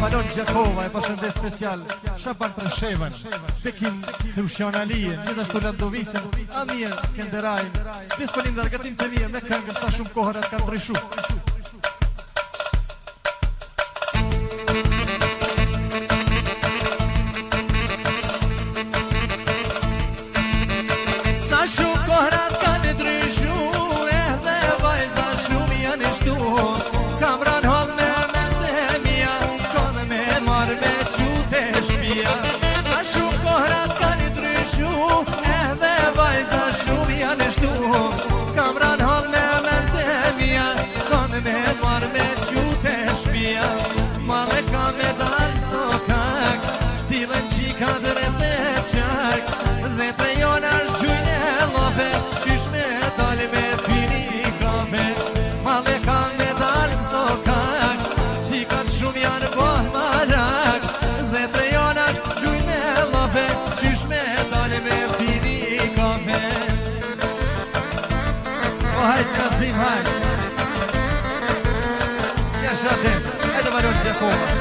Valon Gjakova, e përshëndes special Shaban Trëshevan, Pekin Krushan Alijen, gjithashtu Landovicën, Amir Skenderajn, Dispolin dhe argatim të mirë me këngën sa shumë kohërat kanë ndryshu. Sa shumë kohërat kanë ndryshu, edhe vajza shumë janë shtu, kam ran hall me mendemia, shkon me marrë me qute shpia. Sa shumë kohërat kanë ndryshu, edhe vajza shumë janë shtu, kam ran hall me mendemia, shkon me marrë me qute shpia. Male ka me dalë sokak, silën qika drejt e qak, dhe të jona shujnë e lofe, qysh me dalë me pini kafe. Male ka me dalë sokak, qikat shumë janë bohë marak, dhe të jona shujnë e lofe, qysh me dalë me pini kafe. O hajt Kasim, hajt Jashatim, edhe Valon Gjakova.